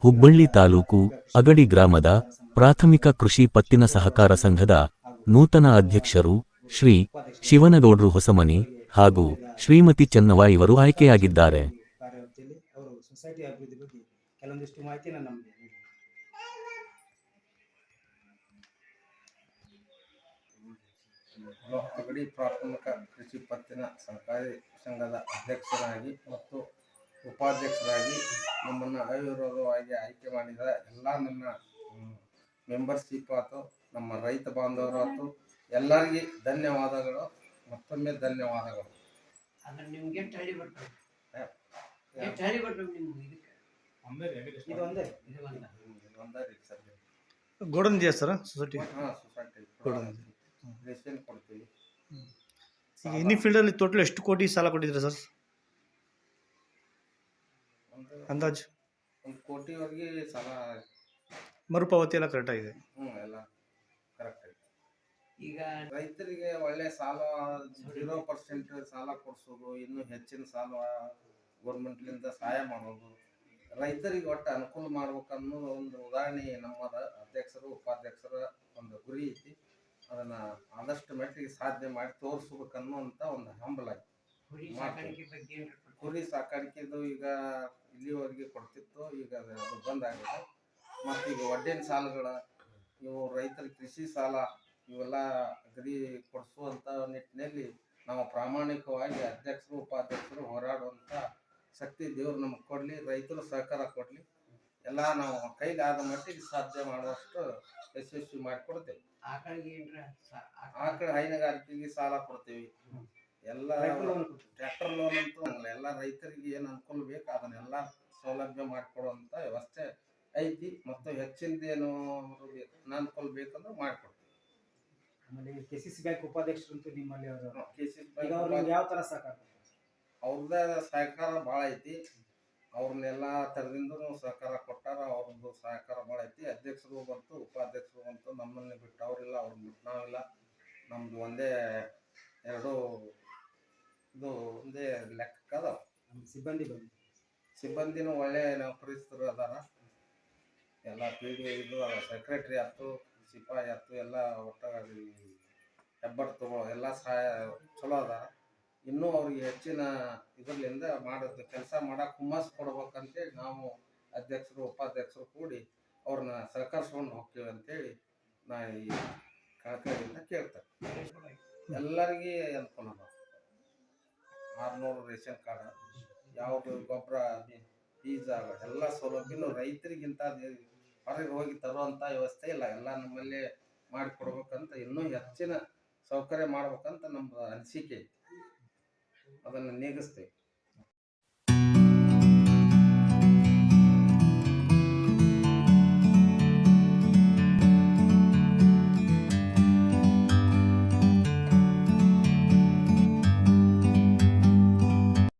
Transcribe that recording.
ಹುಬ್ಬಳ್ಳಿ ತಾಲೂಕು ಅಗಡಿ ಗ್ರಾಮದ ಪ್ರಾಥಮಿಕ ಕೃಷಿ ಪತ್ತಿನ ಸಹಕಾರ ಸಂಘದ ನೂತನ ಅಧ್ಯಕ್ಷರು ಶ್ರೀ ಶಿವನಗೌಡ್ರು ಹೊಸಮನಿ ಹಾಗೂ ಶ್ರೀಮತಿ ಚೆನ್ನವ್ವ ಇವರು ಆಯ್ಕೆಯಾಗಿದ್ದಾರೆ. ಅಗಡಿ ಪ್ರಾಥಮಿಕ ಕೃಷಿ ಪತ್ತಿನ ಸಹಕಾರಿ ಸಂಘದ ಅಧ್ಯಕ್ಷರಾಗಿ ಮತ್ತು ಉಪಾಧ್ಯಕ್ಷರಾಗಿ ನಮ್ಮನ್ನು ಅವಿರೋಧವಾಗಿ ಆಯ್ಕೆ ಮಾಡಿದ ಎಲ್ಲ ನನ್ನ ಮೆಂಬರ್ಶಿಪ್ ಆಯ್ತು, ನಮ್ಮ ರೈತ ಬಾಂಧವರು ಆಯ್ತು, ಎಲ್ಲರಿಗೆ ಧನ್ಯವಾದಗಳು, ಮತ್ತೊಮ್ಮೆ ಧನ್ಯವಾದಗಳು. ಗೋಡನ್ ಇದೆಯಾ ಸರ್ ಸೊಸೈಟಿ? ಸೊಸೈಟಿ ರೇಷನ್ ಕೊಡ್ತೀವಿ. ಈಗ ಇನ್ನಿ ಫೀಲ್ಡಲ್ಲಿ ಟೋಟಲ್ ಎಷ್ಟು ಕೋಟಿ ಸಾಲ ಕೊಟ್ಟಿದ್ದೀರಾ ಸರ್ ಅಂದಾಜು? 1 ಕೋಟಿವರೆಗೆ ಸಾಲ ಮರುಪಾವತಿ ಎಲ್ಲ ಕರೆಕ್ಟ್ ಆಗಿದೆ? ಎಲ್ಲ ಕರೆಕ್ಟ್ ಆಗಿದೆ. ಈಗ ರೈತರಿಗೆ ಒಳ್ಳೆ ಸಾಲ 0% ಸಾಲ ಕೊಡಿಸೋದು, ಇನ್ನೂ ಹೆಚ್ಚಿನ ಸಾಲ ಗೌರ್ಮೆಂಟ್ಲಿಂದ ಸಹಾಯ ಮಾಡೋದು, ರೈತರಿಗೆ ಒಟ್ಟು ಅನುಕೂಲ ಮಾಡ್ಬೇಕನ್ನೋ ಒಂದು ಉದಾಹರಣೆ ನಮ್ಮದ ಅಧ್ಯಕ್ಷರು ಉಪಾಧ್ಯಕ್ಷರ ಒಂದು ಗುರಿ ಐತಿ. ಅದನ್ನ ಆದಷ್ಟು ಮಟ್ಟಿಗೆ ಸಾಧನೆ ಮಾಡಿ ತೋರಿಸ್ಬೇಕನ್ನುವಂತ ಒಂದು ಹಂಬಲ ಐತಿ. ಕುರಿ ಸಾಕಾಣಿಕೆದು ಈಗ ಇಲ್ಲಿವರೆಗೆ ಕೊಡ್ತಿತ್ತು, ಈಗ ಅದು ಬಂದಾಗಿದೆ. ಮತ್ತು ಈಗ ಒಡ್ಡಿನ ಸಾಲಗಳ, ಇವು ರೈತರ ಕೃಷಿ ಸಾಲ ಇವೆಲ್ಲ ಅಗದಿ ಕೊಡಿಸುವಂಥ ನಿಟ್ಟಿನಲ್ಲಿ ನಾವು ಪ್ರಾಮಾಣಿಕವಾಗಿ ಅಧ್ಯಕ್ಷರು ಉಪಾಧ್ಯಕ್ಷರು ಹೋರಾಡುವಂಥ ಶಕ್ತಿ ದೇವರು ನಮಗೆ ಕೊಡಲಿ, ರೈತರು ಸಹಕಾರ ಕೊಡಲಿ, ಎಲ್ಲ ನಾವು ಕೈಲಾದ ಮಟ್ಟಿಗೆ ಸಾಧ್ಯ ಮಾಡುವಷ್ಟು ಯಶಸ್ವಿ ಮಾಡಿಕೊಡ್ತೇವೆ. ಆಕಳ ಹೈನುಗಾರಿಕೆಗೆ ಸಾಲ ಕೊಡ್ತೇವೆ, ಎಲ್ಲ ಟ್ರ್ಯಾಕ್ಟರ್ ಲೋನ್ ಅಂತೂ ಎಲ್ಲ ರೈತರಿಗೆ ಏನು ಅನುಕೂಲ ಬೇಕು ಅದನ್ನೆಲ್ಲ ಸೌಲಭ್ಯ ಮಾಡಿಕೊಡುವಂಥ ವ್ಯವಸ್ಥೆ ಐತಿ. ಮತ್ತು ಹೆಚ್ಚಿನದೇನು ಅನಾನುಕೂಲ ಬೇಕಂದ್ರೆ ಮಾಡಿಕೊಡ್ತೀವಿ. ಆಮೇಲೆ KCC ಬ್ಯಾಂಕ್ ಉಪಾಧ್ಯಕ್ಷರಂತೂ ನಿಮ್ಮಲ್ಲಿ KCC ಯಾವ ಥರ ಸಹಕಾರ? ಅವ್ರದ್ದೇ ಸಹಕಾರ ಭಾಳ ಐತಿ. ಅವ್ರನ್ನೆಲ್ಲ ಥರದಿಂದ ಸಹಕಾರ ಕೊಟ್ಟಾರ, ಅವ್ರದ್ದು ಸಹಕಾರ ಭಾಳ ಐತಿ. ಅಧ್ಯಕ್ಷರು ಬಂತು, ಉಪಾಧ್ಯಕ್ಷರು ಬಂತು, ನಮ್ಮನ್ನೇ ಬಿಟ್ಟು ಅವರಿಲ್ಲ, ಅವ್ರನ್ನ ಬಿಟ್ಟು ನಾವಿಲ್ಲ. ನಮ್ದು ಒಂದೇ ಎರಡು ಇದು ಒಂದೇ ಲೆಕ್ಕ ಅದಾವ. ಸಿಬ್ಬಂದಿನೂ ಒಳ್ಳೆ ನೌಕರಿಸ್ತರು ಅದಾರ. ಎಲ್ಲ PD ಇದು ಸೆಕ್ರೆಟ್ರಿ ಆಯ್ತು, ಸಿಪಾಯಿ ಆಯ್ತು, ಎಲ್ಲ ಒಟ್ಟಾಗಿ ಹೆಬ್ಬಟ್ಟು ತಗೋ ಎಲ್ಲ ಸಹಾಯ ಚಲೋ ಅದಾರ. ಇನ್ನೂ ಅವ್ರಿಗೆ ಹೆಚ್ಚಿನ ಇದರಿಂದ ಮಾಡೋದು ಕೆಲಸ ಮಾಡಕ್ಕೆ ಹುಮ್ಮಸ್ ಕೊಡ್ಬೇಕಂತೇಳಿ ನಾವು ಅಧ್ಯಕ್ಷರು ಉಪಾಧ್ಯಕ್ಷರು ಕೂಡಿ ಅವ್ರನ್ನ ಸಹಕರಿಸ್ಕೊಂಡು ಹೋಗ್ತೀವಿ ಅಂತೇಳಿ ನಾ ಈ ಕಳಕಳಿಯಿಂದ ಕೇಳ್ತೇನೆ. ಎಲ್ಲರಿಗೆ ಅನುಕೂಲ ಅದಾವ. 600 ರೇಷನ್ ಕಾರ್ಡ್, ಯಾವುದು ಗೊಬ್ಬರ, ಬೀಜ ಎಲ್ಲ ಸೌಲಭ್ಯನೂ ರೈತರಿಗಿಂತ ಹೊರಗೆ ಹೋಗಿ ತರುವಂಥ ವ್ಯವಸ್ಥೆ ಇಲ್ಲ. ಎಲ್ಲ ನಮ್ಮಲ್ಲೇ ಮಾಡಿಕೊಡ್ಬೇಕಂತ, ಇನ್ನೂ ಹೆಚ್ಚಿನ ಸೌಕರ್ಯ ಮಾಡ್ಬೇಕಂತ ನಮ್ದು ಅನಿಸಿಕೆ ಐತಿ. ಅದನ್ನು ನೀಗಿಸ್ತೇವೆ.